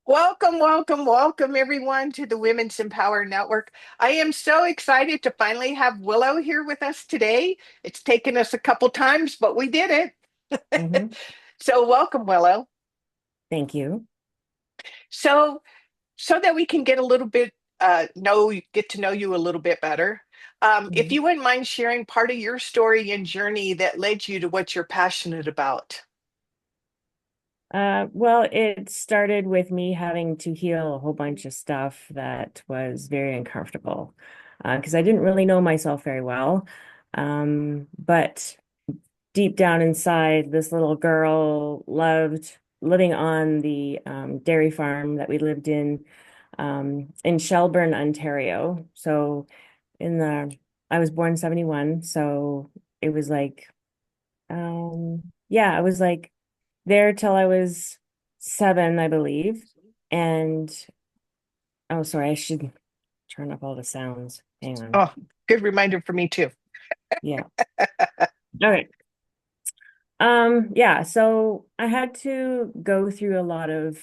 Welcome, welcome, welcome, everyone, to the Women's Empower Network. I am so excited to finally have Willow here with us today. It's taken us a couple times, but we did it. Hmm. So, welcome, Willow. Thank you. So, so that we can get a little bit get to know you a little bit better. If Mhm. you wouldn't mind sharing part of your story and journey that led you to what you're passionate about. Well, it started with me having to heal a whole bunch of stuff that was very uncomfortable because I didn't really know myself very well. But deep down inside, this little girl loved living on the dairy farm that we lived in Shelburne, Ontario. So in the, I was born 71, so it was like, yeah, I was like there till I was 7, I believe. And oh, sorry, I should turn up all the sounds. Hang on. Oh, good reminder for me too. Yeah. Okay. Yeah, so I had to go through a lot of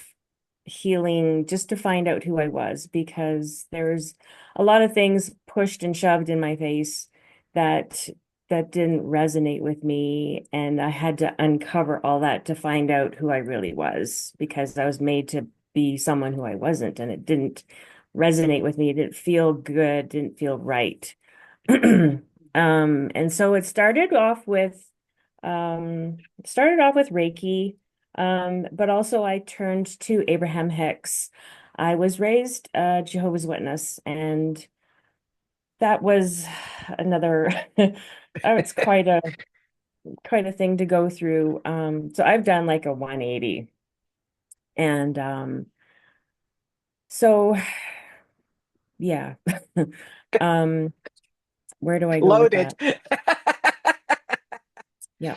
healing just to find out who I was because there's a lot of things pushed and shoved in my face that didn't resonate with me, and I had to uncover all that to find out who I really was because I was made to be someone who I wasn't, and it didn't resonate with me. It didn't feel good, didn't feel right. And so it started off with Reiki, but also I turned to Abraham Hicks. I was raised a Jehovah's Witness, and that was another it's quite a thing to go through. So I've done like a 180. And so yeah. Um, where do I go with Loaded. that? Yeah.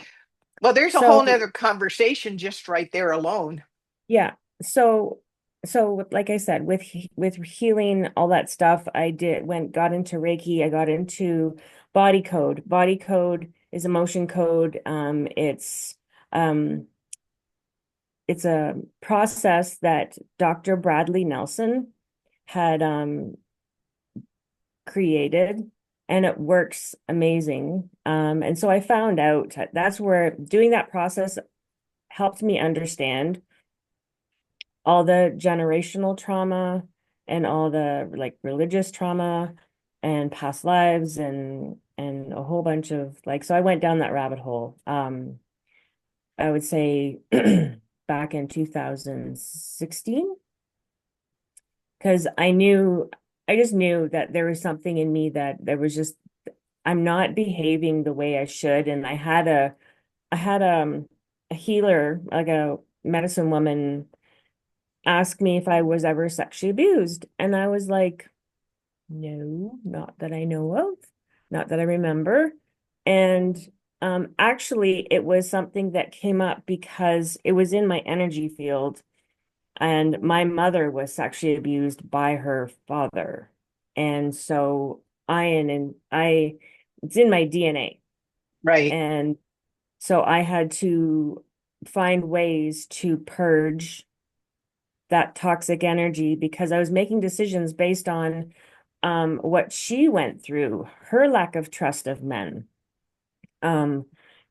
Well, there's a whole So nother conversation just right there alone. yeah. So like I said, with healing all that stuff, I got into Reiki, I got into body code. Body code is emotion code. Um it's a process that Dr. Bradley Nelson had created, and it works amazing. And so I found out that's where doing that process helped me understand all the generational trauma and all the like religious trauma and past lives and a whole bunch of like, so I went down that rabbit hole. I would say back in 2016 because I just knew that there was something in me that there was just I'm not behaving the way I should. And I had a healer, like a medicine woman, ask me if I was ever sexually abused. And I was like, no, not that I know of, not that I remember. And actually, it was something that came up because it was in my energy field, and my mother was sexually abused by her father. And so it's in my DNA. Right. And so I had to find ways to purge that toxic energy because I was making decisions based on what she went through, her lack of trust of men, um,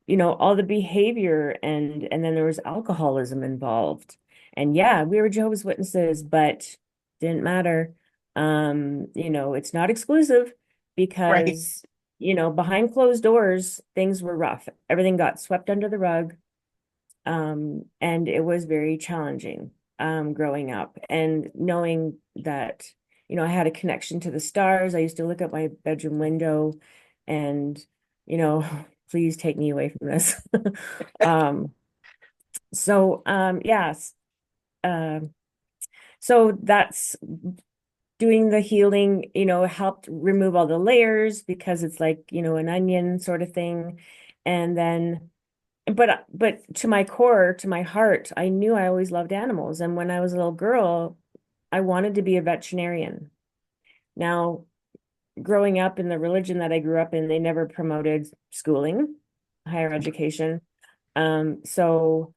all the behavior, and then there was alcoholism involved. And yeah, we were Jehovah's Witnesses, but didn't matter. It's not exclusive Right. because, behind closed doors, things were rough. Everything got swept under the rug. And it was very challenging growing up and knowing that, I had a connection to the stars. I used to look at my bedroom window and, you know, please take me away from this. Um, yes. Uh, so that's doing the healing, helped remove all the layers because it's like, an onion sort of thing. And then but to my core, to my heart, I knew I always loved animals. And when I was a little girl, I wanted to be a veterinarian. Now, growing up in the religion that I grew up in, they never promoted schooling, higher education. Um, so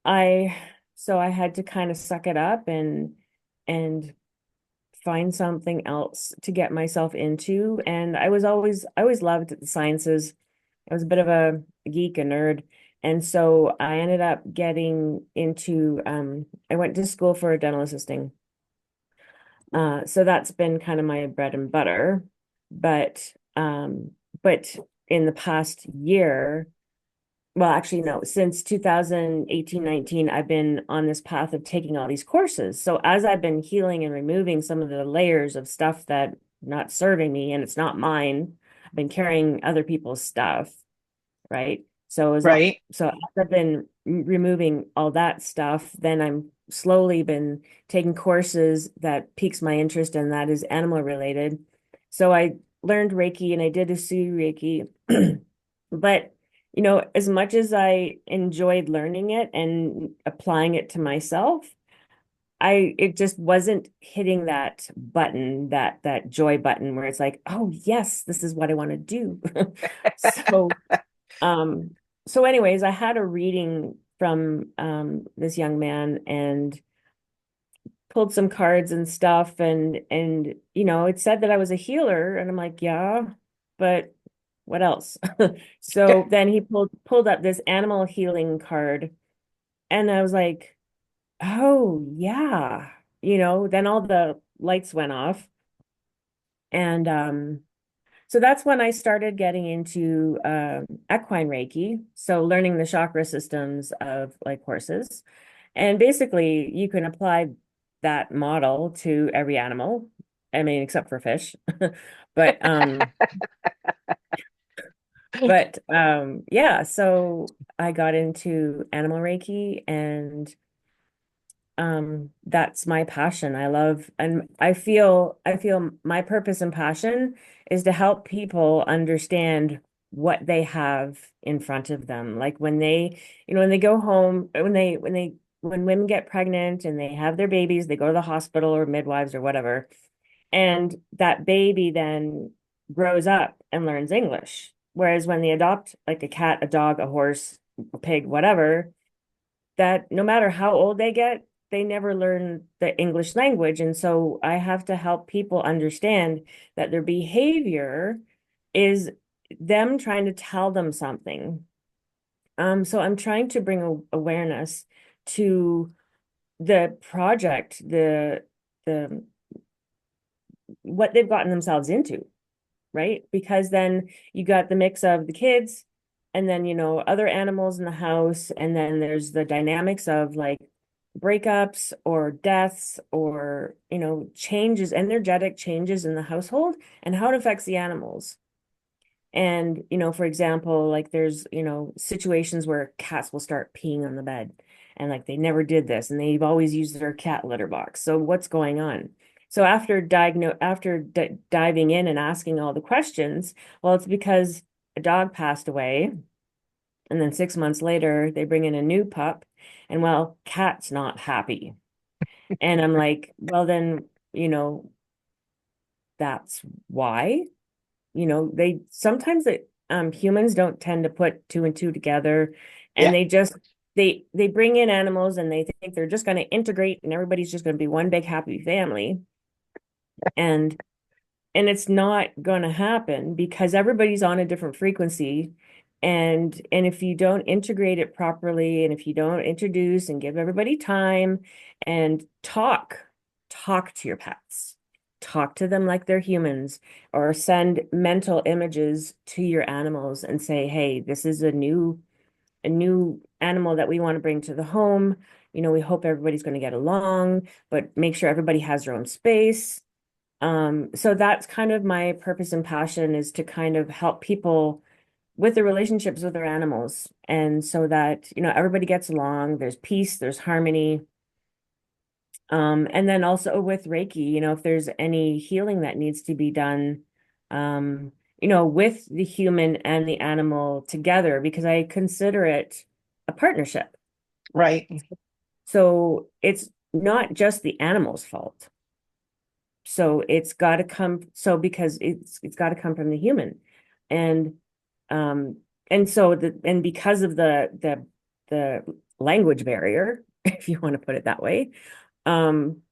I so I had to kind of suck it up and and find something else to get myself into. And I always loved the sciences. I was a bit of a geek, a nerd. And so I ended up getting into, I went to school for dental assisting. So that's been kind of my bread and butter. But, um, but in the past year, well, actually, no, since 2018, 19, I've been on this path of taking all these courses. So as I've been healing and removing some of the layers of stuff that not serving me and it's not mine, I've been carrying other people's stuff, right? So Right. as I've been removing all that stuff, then I'm slowly been taking courses that piques my interest, and that is animal related. So I learned Reiki and I did a Sui Reiki. But as much as I enjoyed learning it and applying it to myself, it just wasn't hitting that button, that joy button where it's like, oh yes, this is what I want to do. So um, so anyways, I had a reading from this young man and pulled some cards and stuff, and it said that I was a healer, and I'm like, yeah, but what else? So then he pulled up this animal healing card, and I was like, oh yeah, then all the lights went off. And so that's when I started getting into equine Reiki, so learning the chakra systems of like horses. And basically, you can apply that model to every animal. I mean, except for fish. But yeah, so I got into animal Reiki, and that's my passion. I love, and I feel my purpose and passion is to help people understand what they have in front of them. Like when they go home, when women get pregnant and they have their babies, they go to the hospital or midwives or whatever, and that baby then grows up and learns English. Whereas when they adopt like a cat, a dog, a horse, a pig, whatever, that no matter how old they get, they never learn the English language. And so I have to help people understand that their behavior is them trying to tell them something. So I'm trying to bring awareness to the project, the what they've gotten themselves into, right? Because then you got the mix of the kids and then, other animals in the house. And then there's the dynamics of like breakups or deaths or, changes, energetic changes in the household and how it affects the animals. And, for example, like there's, situations where cats will start peeing on the bed and like they never did this and they've always used their cat litter box. So what's going on? So after diving in and asking all the questions, well, it's because a dog passed away, and then 6 months later they bring in a new pup, and well, cat's not happy. And I'm like, well, then, that's why. They sometimes that humans don't tend to put two and two together, and Yeah. they bring in animals and they think they're just going to integrate and everybody's just going to be one big happy family, and it's not going to happen because everybody's on a different frequency. And if you don't integrate it properly, and if you don't introduce and give everybody time and talk to your pets, talk to them like they're humans, or send mental images to your animals and say, hey, this is a new animal that we want to bring to the home. We hope everybody's going to get along, but make sure everybody has their own space. So that's kind of my purpose and passion, is to kind of help people with the relationships with their animals. And so that, everybody gets along, there's peace, there's harmony. And then also with Reiki, if there's any healing that needs to be done, with the human and the animal together, because I consider it a partnership. Right. So it's not just the animal's fault. So it's got to come, so because it's got to come from the human. And um and because of the language barrier, if you want to put it that way, um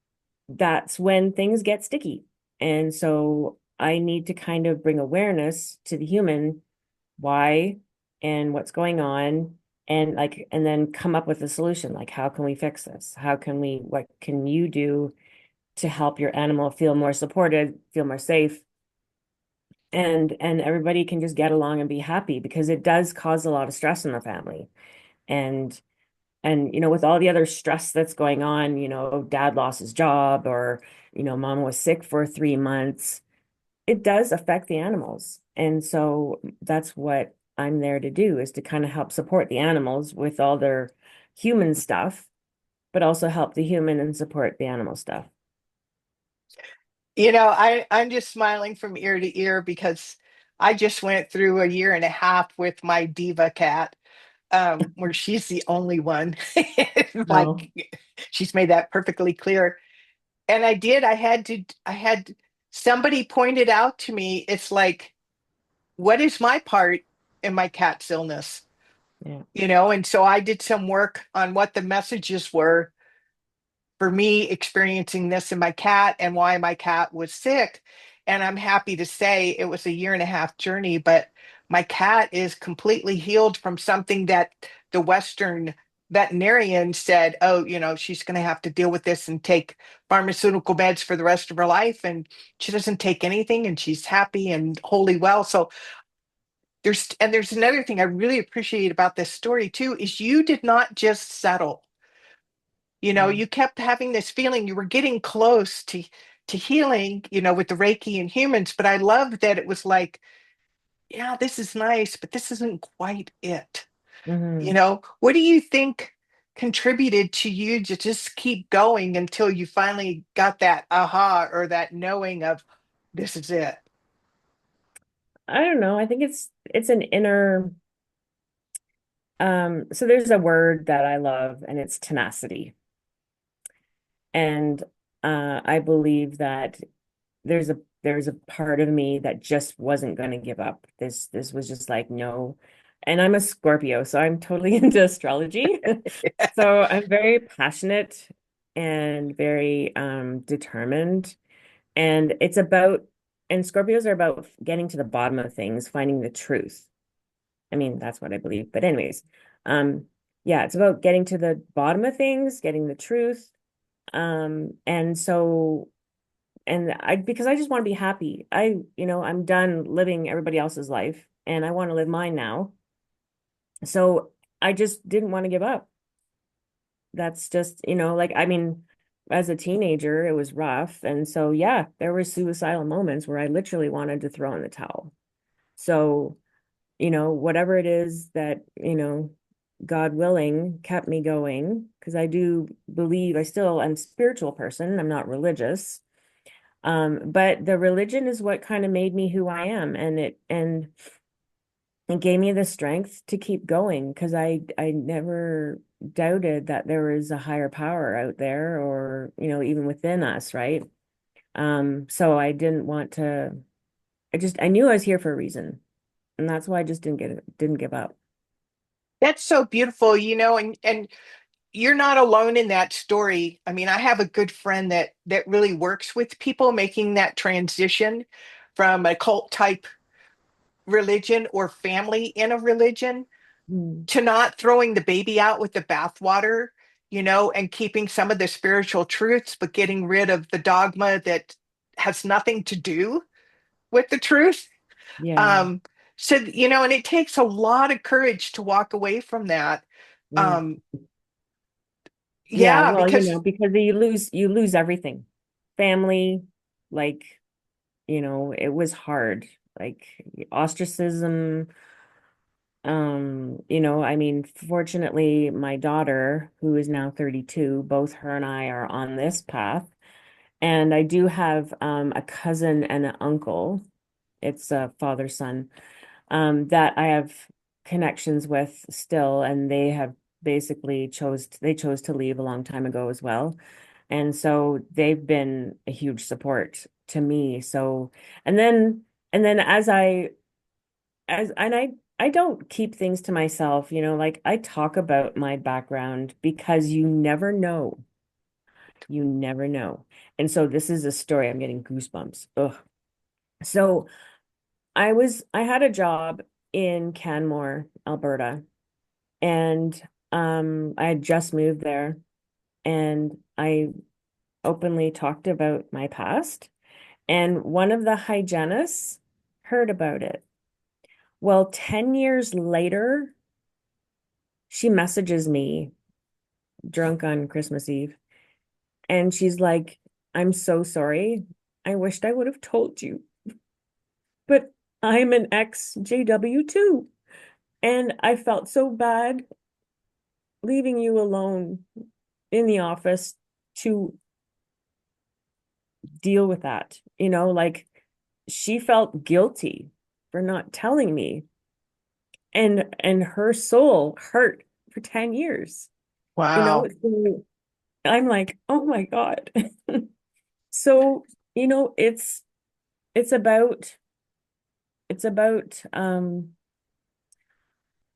that's when things get sticky. And so I need to kind of bring awareness to the human, why and what's going on, and like, and then come up with a solution. Like, how can we fix this? What can you do to help your animal feel more supported, feel more safe? And everybody can just get along and be happy because it does cause a lot of stress in the family. And with all the other stress that's going on, dad lost his job, or mom was sick for 3 months, it does affect the animals. And so that's what I'm there to do, is to kind of help support the animals with all their human stuff, but also help the human and support the animal stuff. I'm just smiling from ear to ear because I just went through a year and a half with my diva cat, where she's the only one. No. Like, she's made that perfectly clear. And I had somebody pointed out to me, it's like, what is my part in my cat's illness? Yeah. And so I did some work on what the messages were for me experiencing this in my cat and why my cat was sick. And I'm happy to say it was a year and a half journey, but my cat is completely healed from something that the Western veterinarian said, oh, she's going to have to deal with this and take pharmaceutical meds for the rest of her life. And she doesn't take anything and she's happy and wholly well. So there's another thing I really appreciate about this story too, is you did not just settle. Mm. You kept having this feeling you were getting close to healing, with the Reiki and humans, but I love that it was like, yeah, this is nice, but this isn't quite it. Hmm. What do you think contributed to you to just keep going until you finally got that aha or that knowing of this is it? I don't know. I think it's an inner so there's a word that I love, and it's tenacity. And I believe that there's a part of me that just wasn't going to give up. This was just like, no. And I'm a Scorpio, so I'm totally into astrology. So I'm very passionate and very determined. And and Scorpios are about getting to the bottom of things, finding the truth. I mean, that's what I believe. But anyways, um, yeah, it's about getting to the bottom of things, getting the truth. And so, and because I just want to be happy. I'm done living everybody else's life and I want to live mine now. So I just didn't want to give up. That's just, like, I mean, as a teenager, it was rough. And so, yeah, there were suicidal moments where I literally wanted to throw in the towel. So, whatever it is that, God willing, kept me going, because I do believe I still am a spiritual person. I'm not religious. But the religion is what kind of made me who I am, and it gave me the strength to keep going because I never doubted that there was a higher power out there, or even within us, right? So I didn't want to. I knew I was here for a reason, and that's why I just didn't give up. That's so beautiful, and you're not alone in that story. I mean, I have a good friend that really works with people making that transition from a cult type religion or family in a religion Mm. to not throwing the baby out with the bathwater, and keeping some of the spiritual truths, but getting rid of the dogma that has nothing to do with the truth. Yeah. Um, so, and it takes a lot of courage to walk away from that. Mm. Um, Yeah, yeah, well, because because you lose everything. Family, like, it was hard. Like ostracism, I mean, fortunately, my daughter, who is now 32, both her and I are on this path. And I do have a cousin and an uncle. It's a father son, that I have connections with still, and they chose to leave a long time ago as well. And so they've been a huge support to me. So, and then and then as and I don't keep things to myself, like I talk about my background because you never know. You never know. And so this is a story, I'm getting goosebumps. Ugh. So I had a job in Canmore, Alberta, and I had just moved there, and I openly talked about my past, and one of the hygienists heard about it. Well, 10 years later, she messages me drunk on Christmas Eve, and she's like, "I'm so sorry. I wished I would have told you, but I'm an ex-JW too. And I felt so bad leaving you alone in the office to deal with that. Like she felt guilty for not telling me, and her soul hurt for 10 years. Wow. So I'm like, oh my God. So, it's about it's about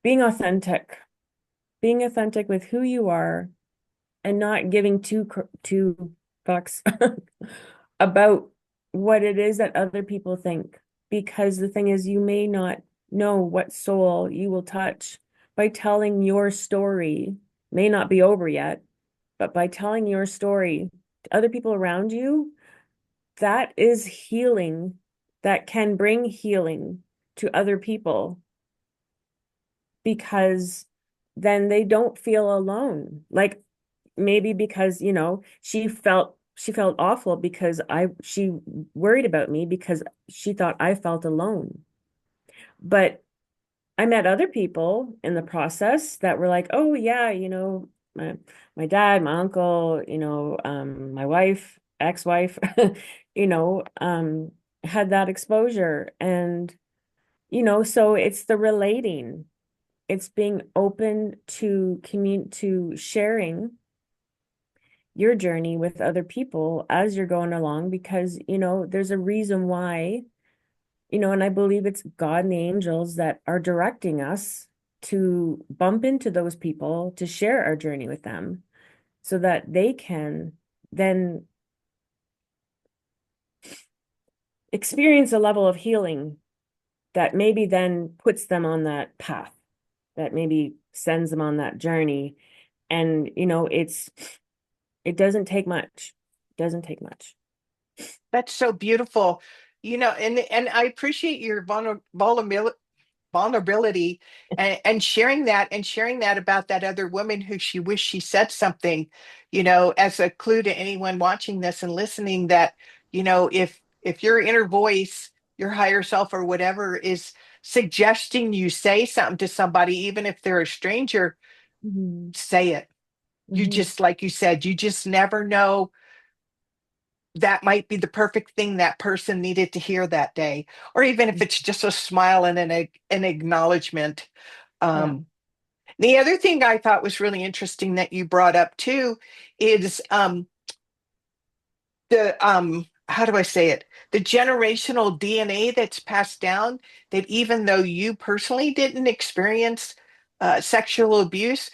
being authentic, with who you are, and not giving two fucks about what it is that other people think. Because the thing is, you may not know what soul you will touch by telling your story. May not be over yet, but by telling your story to other people around you, that is healing, that can bring healing to other people, because then they don't feel alone. Like maybe because, she felt awful because she worried about me because she thought I felt alone. But I met other people in the process that were like, oh yeah, my dad, my uncle, my wife, ex-wife, you know, um, had that exposure. And, so it's the relating, it's being open to sharing your journey with other people as you're going along, because there's a reason why, and I believe it's God and the angels that are directing us to bump into those people, to share our journey with them, so that they can then experience a level of healing that maybe then puts them on that path, that maybe sends them on that journey. And it doesn't take much. It doesn't take much. That's so beautiful. And I appreciate your vulnerability and sharing that about that other woman who she wished she said something, as a clue to anyone watching this and listening that, if your inner voice, your higher self or whatever is suggesting you say something to somebody, even if they're a stranger, Mhm. say it. You Mhm. just, like you said, you just never know, that might be the perfect thing that person needed to hear that day, or even if it's just a smile and an acknowledgement. Yeah. um, the other thing I thought was really interesting that you brought up too is the how do I say it? The generational DNA that's passed down, that even though you personally didn't experience sexual abuse,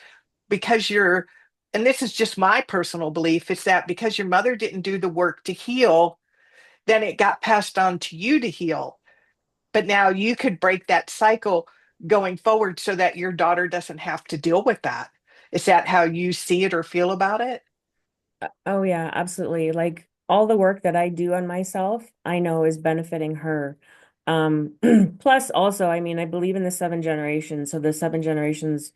because you're, and this is just my personal belief, is that because your mother didn't do the work to heal, then it got passed on to you to heal. But now you could break that cycle going forward so that your daughter doesn't have to deal with that. Is that how you see it or feel about it? Oh yeah, absolutely. Like all the work that I do on myself, I know is benefiting her. Um, Plus also, I mean, I believe in the seven generations. So the seven generations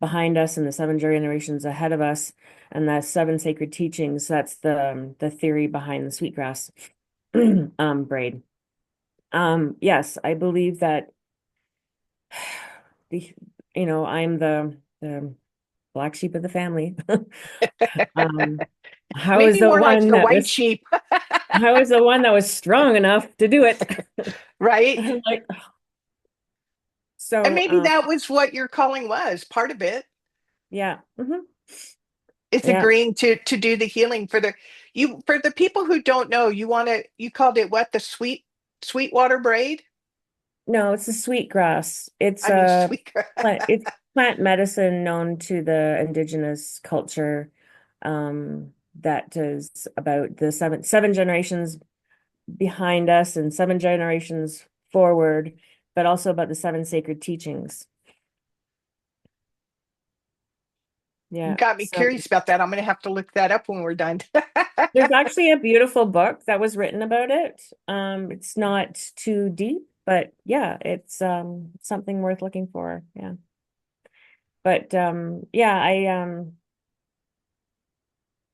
behind us and the seven generations ahead of us, and the seven sacred teachings. That's the theory behind the sweetgrass braid. Yes, I believe that the I'm the black sheep of the family. Um, I was Maybe the more like one the that white was sheep, I was the one that was strong enough to do it. right? I'm like, And so maybe that was what your calling was. Part of it yeah. is Yeah. agreeing to do the healing for the people who don't know. You called it what, the sweetwater braid? No, it's a sweet grass. It's I mean a sweet. it's plant medicine known to the indigenous culture. Um that is about the seven generations behind us and seven generations forward, but also about the seven sacred teachings. You Yeah. got me So curious about that. I'm going to have to look that up when we're done. there's actually a beautiful book that was written about it. It's not too deep, but yeah, it's something worth looking for. Yeah. But yeah,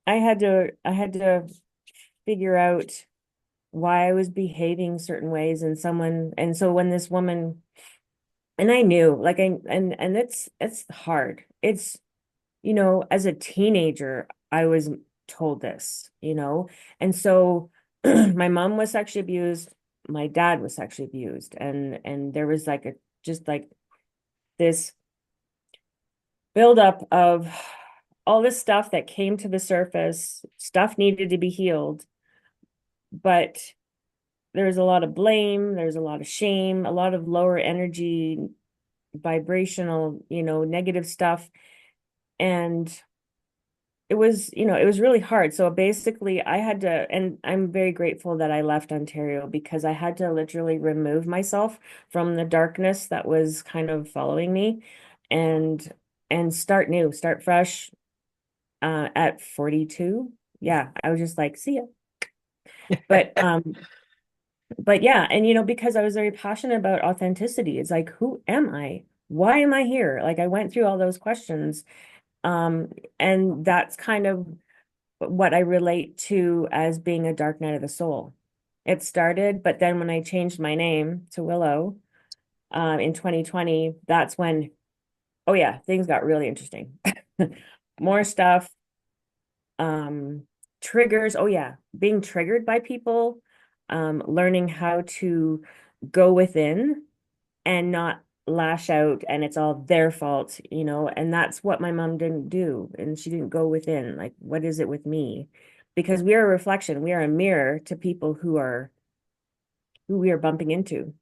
I had to figure out why I was behaving certain ways and so when this woman, and I knew like and it's hard. It's, as a teenager, I was told this, and so my mom was sexually abused, my dad was sexually abused, and there was like just like this buildup of all this stuff that came to the surface. Stuff needed to be healed, but there's a lot of blame, there's a lot of shame, a lot of lower energy, vibrational, negative stuff. And it was really hard. So basically I had to, and I'm very grateful that I left Ontario because I had to literally remove myself from the darkness that was kind of following me and start new, start fresh at 42. Yeah, I was just like, see ya. But yeah, and because I was very passionate about authenticity, it's like, who am I? Why am I here? Like I went through all those questions. Um, and that's kind of what I relate to as being a dark night of the soul. It started, but then when I changed my name to Willow, in 2020, that's when, oh yeah, things got really interesting. More stuff, um, triggers. Oh yeah, being triggered by people, learning how to go within and not lash out and it's all their fault, and that's what my mom didn't do. And she didn't go within, like, what is it with me? Because we are a reflection, we are a mirror to people who we are bumping into.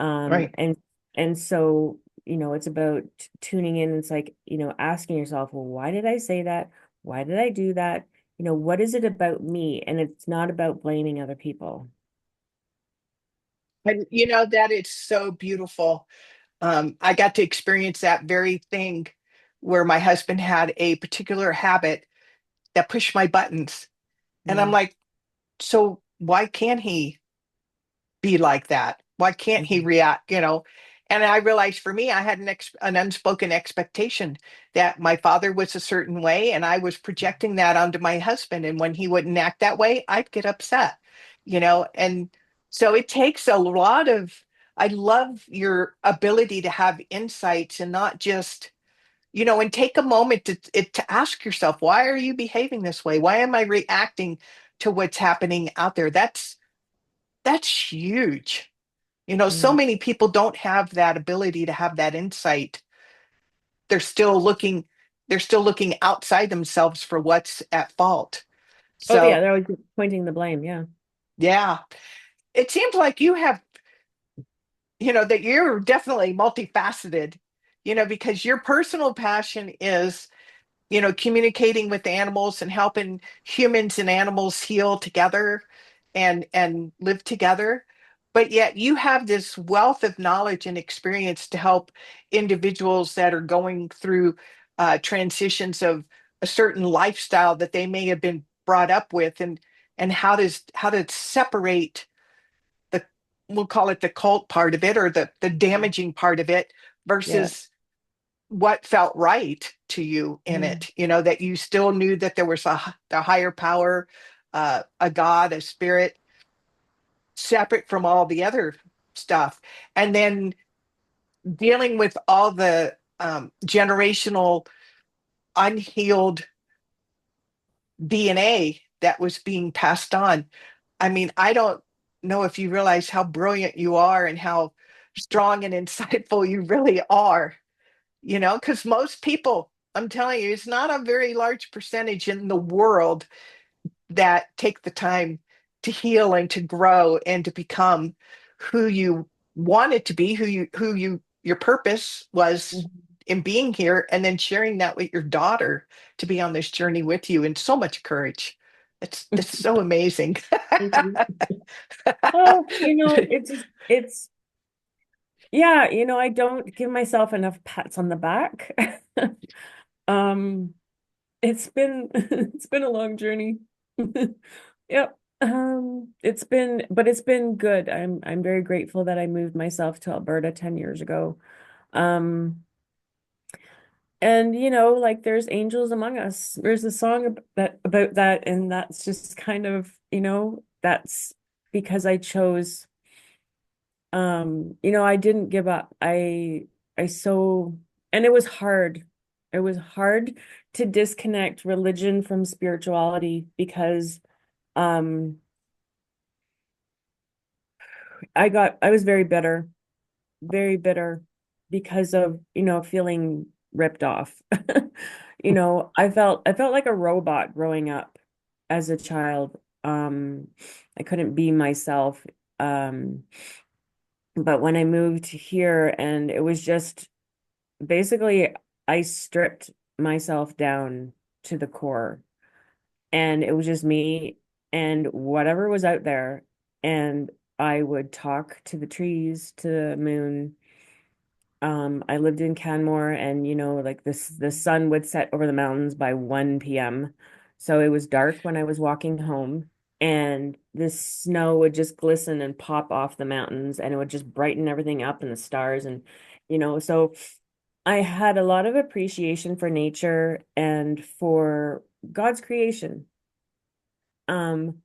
Right. And so, it's about tuning in. It's like, asking yourself, well, why did I say that? Why did I do that? What is it about me? And it's not about blaming other people. And that is so beautiful. I got to experience that very thing where my husband had a particular habit that pushed my buttons. And I'm Yeah. like, so why can't he be like that? Why can't he Mhm. react? And I realized for me, I had an unspoken expectation that my father was a certain way, and I was projecting that onto my husband. And when he wouldn't act that way, I'd get upset. And so it takes a lot of, I love your ability to have insights and not just, and take a moment to ask yourself, why are you behaving this way? Why am I reacting to what's happening out there? That's huge. So Yeah. many people don't have that ability to have that insight. They're still looking, they're still looking outside themselves for what's at fault. Oh yeah, So, they're always pointing the blame. Yeah. yeah, it seems like you have, that you're definitely multifaceted, because your personal passion is communicating with animals and helping humans and animals heal together and live together. But yet you have this wealth of knowledge and experience to help individuals that are going through transitions of a certain lifestyle that they may have been brought up with, and how to separate the, we'll call it the cult part of it, or the damaging part of it, Yeah. versus what felt right to you in Mm. it, that you still knew that there was a higher power, a God, a spirit, separate from all the other stuff. And then dealing with all the generational unhealed DNA that was being passed on. I mean, I don't know if you realize how brilliant you are and how strong and insightful you really are, because most people, I'm telling you, it's not a very large percentage in the world that take the time to heal and to grow and to become who you wanted to be, your purpose was, Mhm. in being here and then sharing that with your daughter to be on this journey with you, and so much courage. It's so amazing. Thank you. Oh, it's yeah, I don't give myself enough pats on the back. Um, it's been a long journey. Yep. But it's been good. I'm very grateful that I moved myself to Alberta 10 years ago. Um, and like there's angels among us. There's a song about that, and that's just kind of, that's because I chose. I didn't give up. I so and it was hard. It was hard to disconnect religion from spirituality because um I was very bitter because of, feeling ripped off. I felt like a robot growing up as a child. I couldn't be myself. Um but when I moved here, and it was just basically I stripped myself down to the core, and it was just me and whatever was out there. And I would talk to the trees, to the moon. I lived in Canmore, and like the sun would set over the mountains by 1 p.m. So it was dark when I was walking home, and the snow would just glisten and pop off the mountains, and it would just brighten everything up, and the stars. And so I had a lot of appreciation for nature and for God's creation. Um,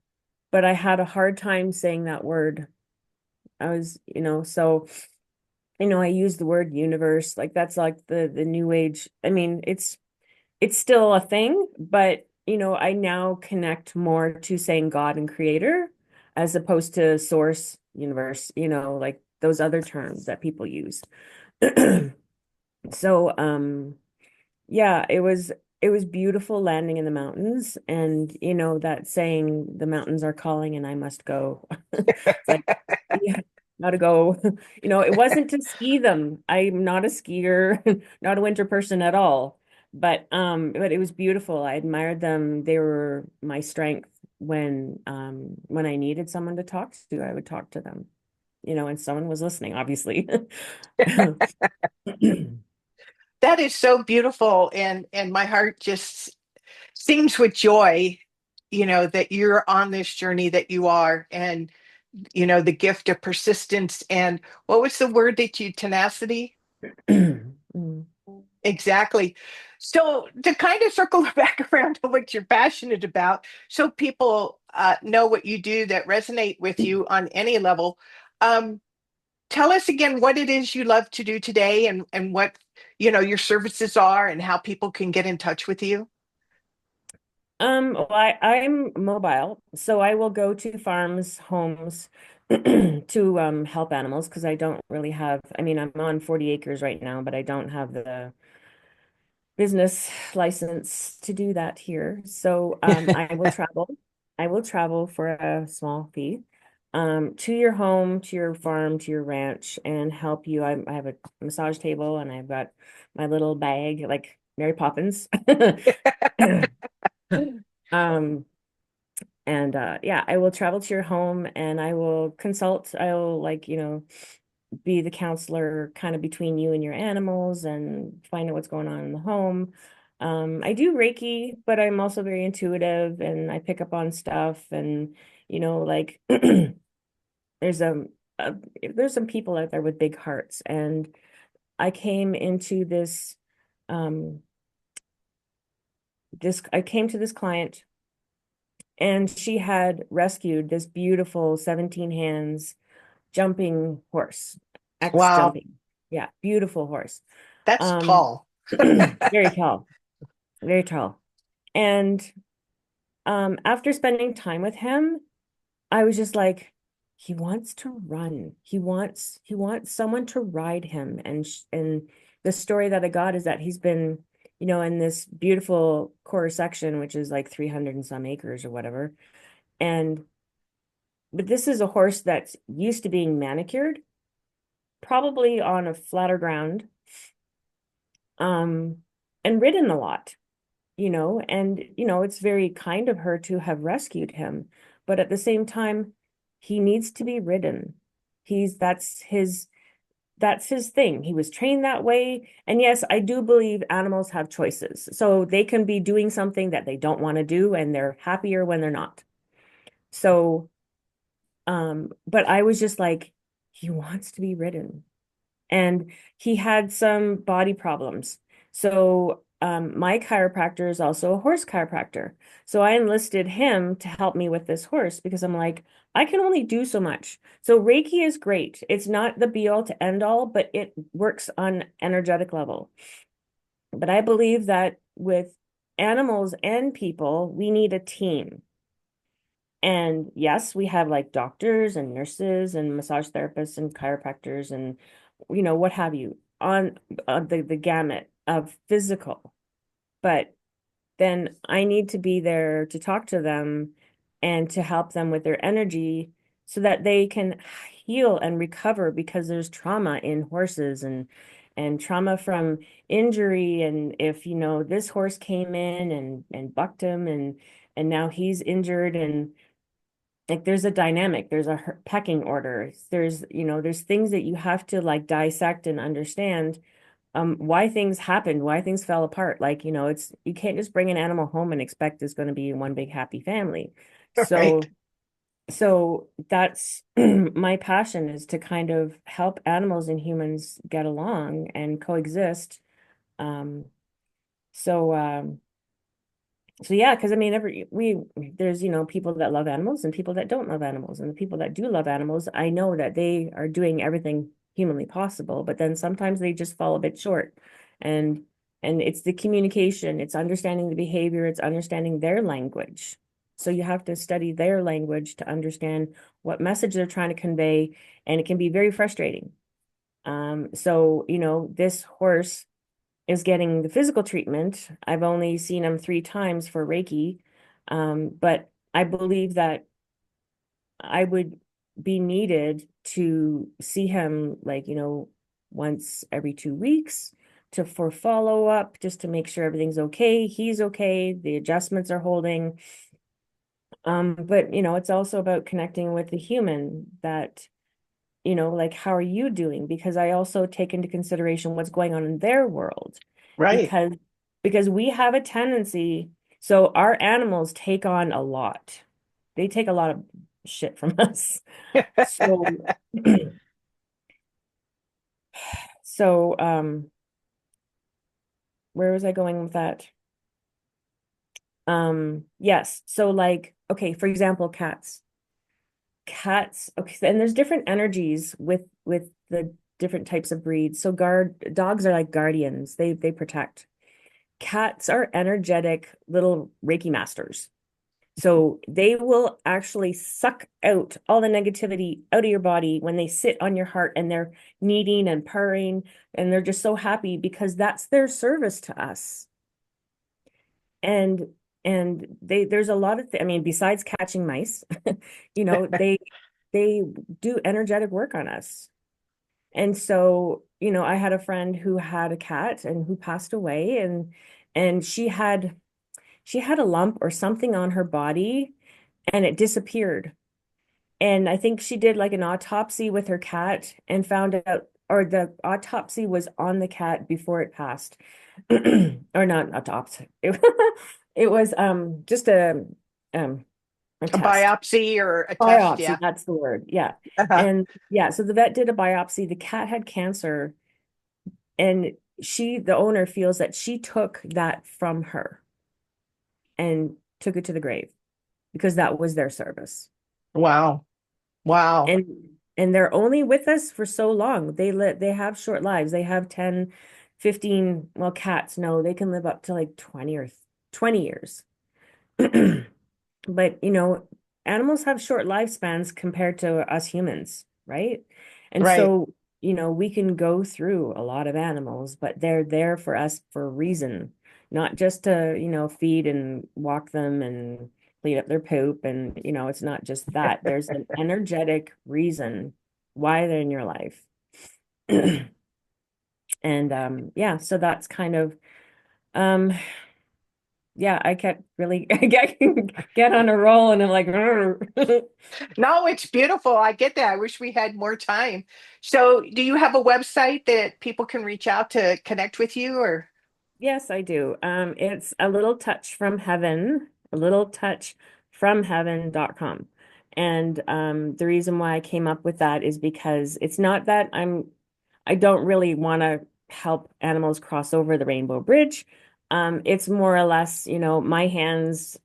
but I had a hard time saying that word. I was, so I use the word universe, like that's like the new age. I mean, it's still a thing, but I now connect more to saying God and creator as opposed to source, universe, like those other terms that people use. So, yeah, it was beautiful landing in the mountains, and that saying, the mountains are calling and I must go. It's like, yeah, gotta go. It wasn't to ski them. I'm not a skier, not a winter person at all. But it was beautiful. I admired them. They were my strength when I needed someone to talk to, I would talk to them, and someone was listening, obviously. That is so beautiful, and my heart just sings with joy, that you're on this journey that you are, and the gift of persistence, and what was the word that you tenacity? Mm. Exactly. So to kind of circle back around to what you're passionate about, so people know what you do that resonate with you on any level. Um, Tell us again what it is you love to do today, and what your services are, and how people can get in touch with you. Well, I'm mobile, so I will go to farms, homes to help animals because I don't really have, I mean, I'm on 40 acres right now, but I don't have the business license to do that here. So I will travel. I will travel for a small fee to your home, to your farm, to your ranch, and help you. I have a massage table, and I've got my little bag like Mary Poppins. Um, and yeah, I will travel to your home, and I will consult. I will, like, be the counselor kind of between you and your animals, and find out what's going on in the home. I do Reiki, but I'm also very intuitive, and I pick up on stuff. And like there's a there's some people out there with big hearts, and I came into um I came to this client, and she had rescued this beautiful 17 hands jumping horse, X Wow, jumping. Yeah, beautiful horse. that's Um, tall. very tall, very tall. And after spending time with him, I was just like, he wants to run. He wants someone to ride him. And the story that I got is that he's been, in this beautiful core section, which is like 300 and some acres or whatever. And but this is a horse that's used to being manicured, probably on a flatter ground, um, and ridden a lot, and it's very kind of her to have rescued him, but at the same time, he needs to be ridden. He's that's his thing. He was trained that way. And yes, I do believe animals have choices. So they can be doing something that they don't want to do and they're happier when they're not. So, but I was just like, he wants to be ridden. And he had some body problems. So, my chiropractor is also a horse chiropractor. So I enlisted him to help me with this horse because I'm like, I can only do so much. So Reiki is great. It's not the be all to end all, but it works on energetic level. But I believe that with animals and people, we need a team. And yes, we have like doctors and nurses and massage therapists and chiropractors and what have you on the gamut of physical. But then I need to be there to talk to them and to help them with their energy so that they can heal and recover because there's trauma in horses and trauma from injury. And if this horse came in and bucked him and now he's injured, and like there's a dynamic, there's a pecking order, there's things that you have to like dissect and understand, why things happened, why things fell apart. Like, it's you can't just bring an animal home and expect it's going to be one big happy family. Right. So that's my passion, is to kind of help animals and humans get along and coexist. Um, so yeah, because I mean, there's people that love animals and people that don't love animals, and the people that do love animals, I know that they are doing everything humanly possible, but then sometimes they just fall a bit short, and it's the communication, it's understanding the behavior, it's understanding their language. So you have to study their language to understand what message they're trying to convey, and it can be very frustrating. So this horse is getting the physical treatment. I've only seen him 3 times for Reiki. But I believe that I would be needed to see him like, once every 2 weeks for follow up, just to make sure everything's okay. He's okay. The adjustments are holding. But it's also about connecting with the human that, like, how are you doing? Because I also take into consideration what's going on in their world, Right. because we have a tendency, so our animals take on a lot. They take a lot of shit from us. So so where was I going with that? Yes. So like, okay, for example, cats, okay, and there's different energies with the different types of breeds. So guard dogs are like guardians. They protect. Cats are energetic little Reiki masters. So they will actually suck out all the negativity out of your body when they sit on your heart and they're kneading and purring, and they're just so happy because that's their service to us. And there's a lot of I mean, besides catching mice, they do energetic work on us. And so, I had a friend who had a cat and who passed away, and she had a lump or something on her body and it disappeared. And I think she did like an autopsy with her cat and found out, or the autopsy was on the cat before it passed. Or not autopsy. It was just um a A test. biopsy or a test. Biopsy, Yeah. that's the word. Yeah. Uh-huh. And yeah, so the vet did a biopsy. The cat had cancer, and the owner feels that she took that from her and took it to the grave because that was their service. Wow. Wow. And they're only with us for so long. They have short lives. They have 10, 15. Well, cats, no, they can live up to like 20 or 20 years. But, animals have short lifespans compared to us humans, right? And Right. so, we can go through a lot of animals, but they're there for us for a reason, not just to, feed and walk them and clean up their poop. And, it's not just that. There's an energetic reason why they're in your life. And yeah, so that's kind of um yeah, I kept really I get on a roll and I'm like No, it's beautiful. I get that. I wish we had more time. So, do you have a website that people can reach out to connect with you or? Yes, I do. It's a little touch from heaven, a little touch from heaven.com. And the reason why I came up with that is because it's not that I don't really want to help animals cross over the rainbow bridge. It's more or less, my hands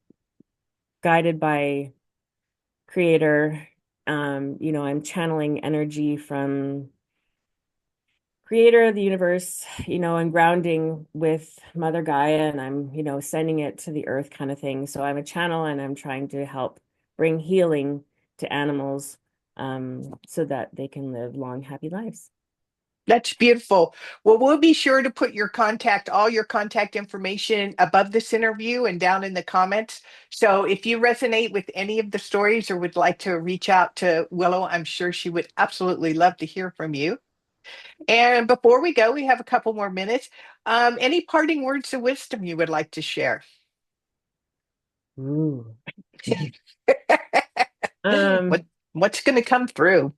guided by creator. I'm channeling energy from creator of the universe, and grounding with Mother Gaia, and I'm, sending it to the earth kind of thing. So I'm a channel and I'm trying to help bring healing to animals, so that they can live long, happy lives. That's beautiful. Well, we'll be sure to put all your contact information above this interview and down in the comments. So if you resonate with any of the stories or would like to reach out to Willow, I'm sure she would absolutely love to hear from you. And before we go, we have a couple more minutes. Any parting words of wisdom you would like to share? Ooh. Um, What what's going to come through?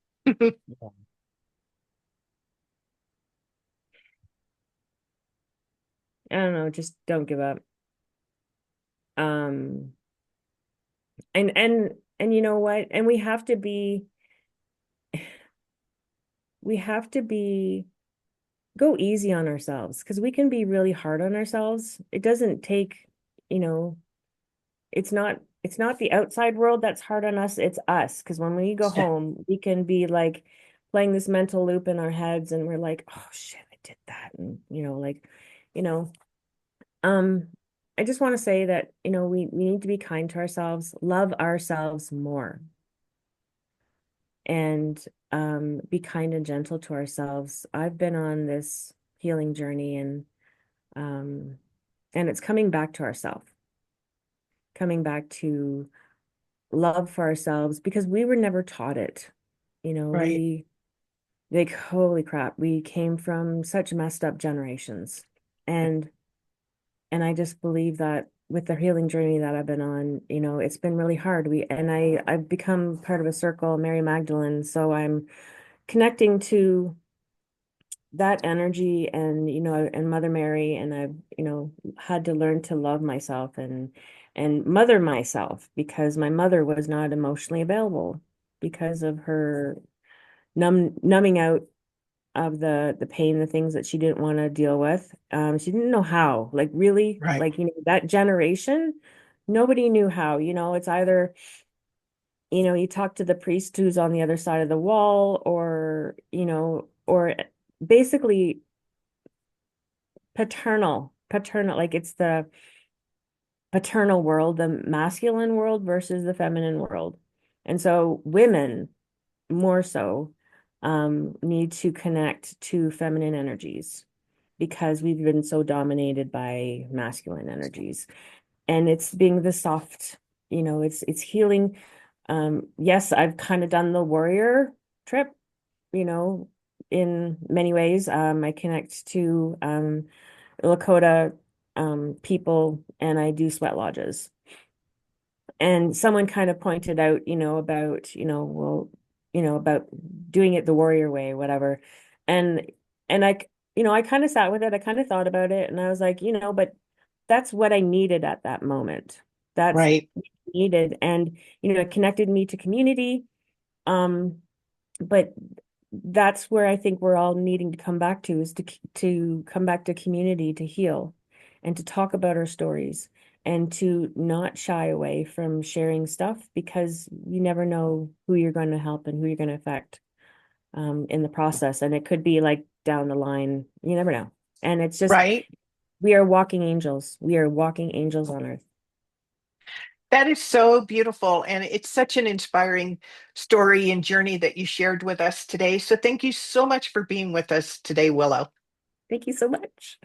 I don't know, just don't give up. Um, and you know what? And we have to be go easy on ourselves because we can be really hard on ourselves. It doesn't take, you know, it's not the outside world that's hard on us, it's us. Because when we go home, we can be like playing this mental loop in our heads and we're like, oh shit, I did that. And you know, um, I just want to say that, we need to be kind to ourselves, love ourselves more, and be kind and gentle to ourselves. I've been on this healing journey, um and it's coming back to ourselves, coming back to love for ourselves because we were never taught it. Right, We like holy crap, we came from such messed up generations. And I just believe that with the healing journey that I've been on, it's been really hard. I've become part of a circle, Mary Magdalene, so I'm connecting to that energy and and Mother Mary, and I've had to learn to love myself and mother myself because my mother was not emotionally available because of her numbing out of the pain, the things that she didn't want to deal with. She didn't know how, like really, right, like that generation, nobody knew how. It's either you talk to the priest who's on the other side of the wall, or basically paternal, like it's the paternal world, the masculine world versus the feminine world. And so women more so need to connect to feminine energies because we've been so dominated by masculine energies. And it's being the soft, it's healing. Yes, I've kind of done the warrior trip, you know, in many ways. I connect to Lakota people, and I do sweat lodges. And someone kind of pointed out, about, well, about doing it the warrior way, whatever. And I kind of sat with it. I kind of thought about it, and I was like, but that's what I needed at that moment. That's right, what I needed, and it connected me to community. Um, but that's where I think we're all needing to come back to, is to come back to community, to heal and to talk about our stories and to not shy away from sharing stuff because you never know who you're going to help and who you're going to affect in the process. And it could be like down the line, you never know. And it's just, right. we are walking angels. We are walking angels on earth. That is so beautiful. And it's such an inspiring story and journey that you shared with us today. So thank you so much for being with us today, Willow. Thank you so much.